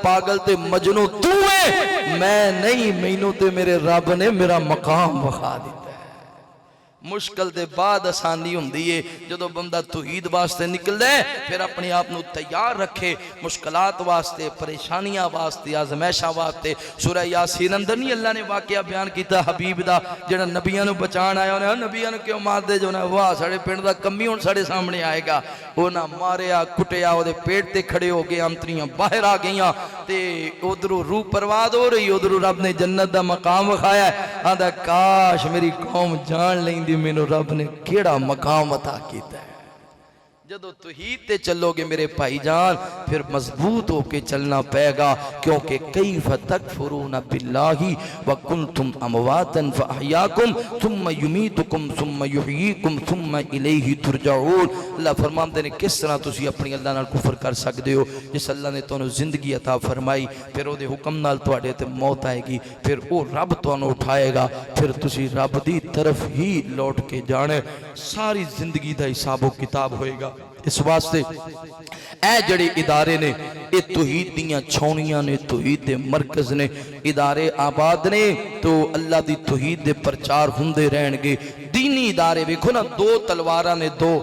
پاگل تے مجنوں تو ہے، میں نہیں، مینوں تے میرے رب نے میرا مقام بخا دیتا۔ مشکل دے بعد آسانی ہوندی ہے، جدو بندہ توحید واسطے نکل ہے پھر اپنی آپ نو تیار رکھے مشکلات واسطے، پریشانیاں واسطے، آزمائشاں واسطے۔ سورہ یاسین اندر نہیں اللہ نے واقعہ بیان کیتا حبیب دا جڑا نبیاں نو بچان آیا، انہیں نبیاں نو کیوں مار دے، جو نے واہ ساڑے پنڈ دا کمی ہون ساڑے سامنے آئے گا، وہ نہ ماریا کٹیا، وہ دے پیٹ تے کھڑے ہو گئے، امتریاں باہر آ گئیاں تے ادھروں روح پرواد ہو رہی، ادھروں رب نے جنت دا مقام وکھایا ہے۔ آندا کاش میری قوم جان لیں مینوں رب نے کیڑا مقام عطا کیتا ہے۔ جدو توحید تے چلو گے میرے بھائی جان پھر مضبوط ہو کے چلنا پائے گا، کیونکہ کیف تکفرون باللہ وکنتم امواتا فاحیاکم ثم یمیتکم ثم یحییکم ثم الیہ ترجعون۔ اللہ فرماتے ہیں کس طرح تسی اپنی اللہ نال کفر کر سکتے ہو جس اللہ نے تانوں زندگی عطا فرمائی، پھر او دے حکم نال تواڈے تے موت آئے گی، پھر او رب تانوں اٹھائے گا، پھر تسی رب دی طرف ہی لوٹ کے جانے، ساری زندگی دا حساب و کتاب ہوئے گا۔ اس واسطے اے جڑے ادارے نے اے توحید دیاں چھونیاں نے، توحید دے مرکز نے، ادارے آباد نے تو اللہ دی توحید دے پرچار ہوندے رہن گے۔ دینی ادارے ویکھو نا، دو تلواراں نے، دو،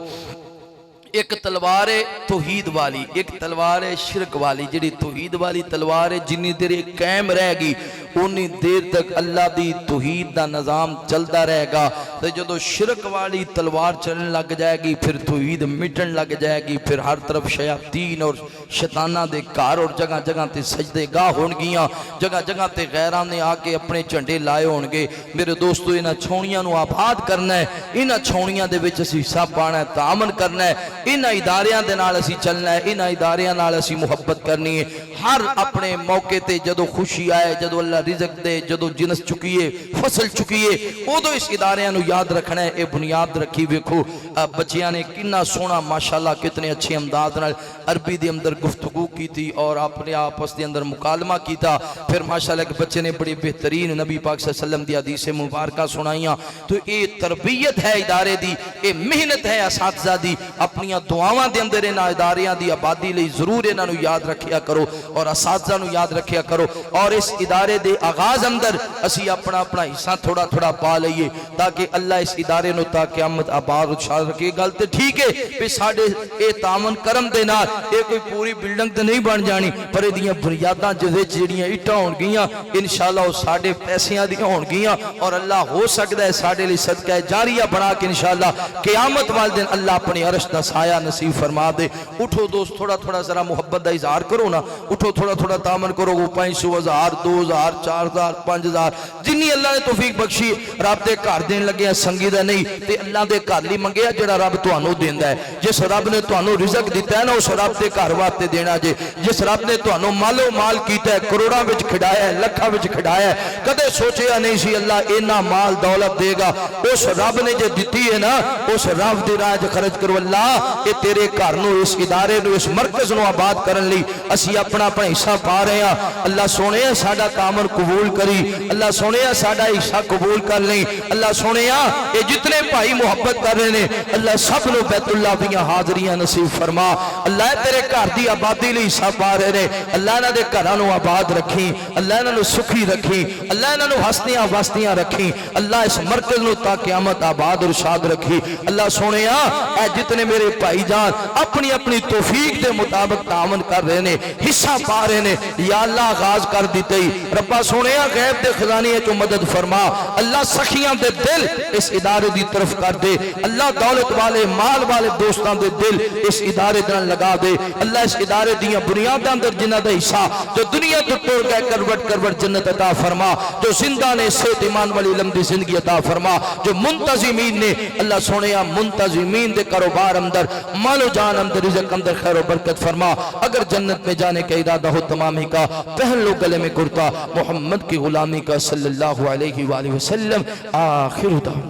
ایک تلوار توحید والی، ایک تلوار شرک والی۔ جڑی توحید والی تلوار جنی دیر قائم رہ گی انی دیر تک اللہ دی توحید دا نظام چلتا رہے گا، تو جدو شرک والی تلوار چلنے لگ جائے گی پھر توحید مٹن لگ جائے گی، پھر ہر طرف شیاطین اور شیطانہ دے کار اور جگہ جگہ تے سجدے گاہ ہونگیاں، جگہ جگہ تے غیران نے آکے اپنے چنڈے لائے ہونگے۔ میرے دوستو انہاں چھونیاں نو آباد کرنا ہے، انہاں چھونیاں دے وچ اسی حصہ پانا ہے، تعامل کرنا ہے، انہاں اداریاں دے نال اسی چلنا ہے، انہاں اداریاں نال اسی محبت کرنی ہے۔ ہر اپنے موقع تے جدو خوشی آئے، جدو اللہ رزق دے، جدو جنس چکیے، فصل چکیے، او دو اس اداریاں نو یاد رکھنا ہے۔ اے بنیاد رکھی ویکھو بچیاں نے کنا سونا ماشاءاللہ کتنے اچھے انداز نال عربی دے اندر گفتگو کی تھی اور اپنے آپس دے اندر مکالمہ کیتا، پھر ماشاءاللہ ایک بچے نے بڑی بہترین نبی پاک صلی اللہ علیہ وسلم دی حدیث مبارکہ سنائیاں۔ تو اے تربیت ہے ادارے دی، اے محنت ہے اساتذہ دی، اپنی دعاواں دے اندر انہاں اداریاں دی آبادی لئی ضرور انہاں نو یاد رکھیا کرو اور اساتذہ نو یاد رکھیا کرو، اور اس ادارے دے آغاز اندر اسی اپنا حصہ تھوڑا تھوڑا پا لئیے تاکہ اللہ اس ادارے نو تا قیامت آباد اچھا رکھے۔ گل تے ٹھیک ہے پہ ساڑھے اے تامن کرم دے نال اے کوئی پوری بلڈنگ تے نہیں بن جانی، پر اے دیاں بنیاداں جڑیاں اٹھاں ہون گیاں انشاءاللہ وہ ساڑھے پیسیاں دیاں ہون گیاں، اور اللہ ہو سکتا ہے ساڑھے لئے صدقہ جاریہ بنا کے انشاءاللہ قیامت والدین اللہ اپنی عرش دا سایہ نصیب فرما دے۔ اٹھو دوست تھوڑا تھوڑا ذرا محبت دا اظہار کرو نا، اٹھو تھوڑا تھوڑا تامن کرو، وہ 500,000 2,000 4,000 5,000 جنی اللہ نے توفیق بخشی رب دے گھر دین لگے سنگی دا نہیں تے اللہ دے گھر لی منگیا جڑا رب تانوں دیندا ہے۔ جس رب نے تانوں رزق دیتا ہے نا اس رب دے گھر واسطے دینا جے۔ جس رب نے تانوں مال و مال کیتا ہے، کروڑاں وچ کھڈایا ہے، لکھاں وچ کھڈایا ہے، کدے سوچیا نہیں سی اللہ اینا مال دولت دے گا۔ اس رب نے جو دتی ہے نا اس رب دی راہ خرچ کرو۔ اللہ اے تیرے گھر نو، اس ادارے نو، اس مرکز نو آباد کرن لئی اسی اپنا حصہ پا رہے ہیں۔ اللہ سونے ساڈا تعامل قبول کری، اللہ سونے ساڈا حصہ قبول کر لیں۔ اللہ سونے یہ جتنے بھائی محبت کر رہے ہیں اللہ سب نو بیت اللہ دیاں حاضریاں نصیب فرما۔ اللہ تیرے گھر دی آبادی لئی حصہ پا رہے ہیں، اللہ انہاں دے گھراں نو آباد رکھی، اللہ انہاں نو سکھی رکھی، اللہ انہاں نو ہستیاں وستیاں رکھی، اللہ اس مرکز نو تا قیامت آباد اور شاد رکھی۔ اللہ سونے اے جتنے میرے بھائی جان اپنی اپنی توفیق دے مطابق تعاون کر رہے ہیں، حصہ پا رہے ہیں، یا اللہ آغاز کر دیتے ہی ربا سونے غیب دے خزانے تو مدد فرما۔ اللہ سخیاں دے دل اس ادارے دی طرف کر دے، اللہ دولت والے مال والے دوستان دے دل اس ادارے دن لگا دے۔ اللہ اس ادارے دیاں بنیاداں اندر جنہ دا حصہ جو دنیا تو ٹوڑ گئے کروٹ کروٹ جنت عطا فرما، جو زندہ نے صحت ایمان والی لمبی زندگی عطا فرما، جو منتظمین نے اللہ سونے منتظمین دے کاروبار اندر مال و جان اندر رزق اندر خیر و برکت فرما۔ اگر جنت میں جانے کا ارادہ ہو تمام ہی کا پہن لو گلے میں کرتا محمد کی غلامی کا صلی اللہ علیہ وآلہ وسلم۔ آخر دعوانا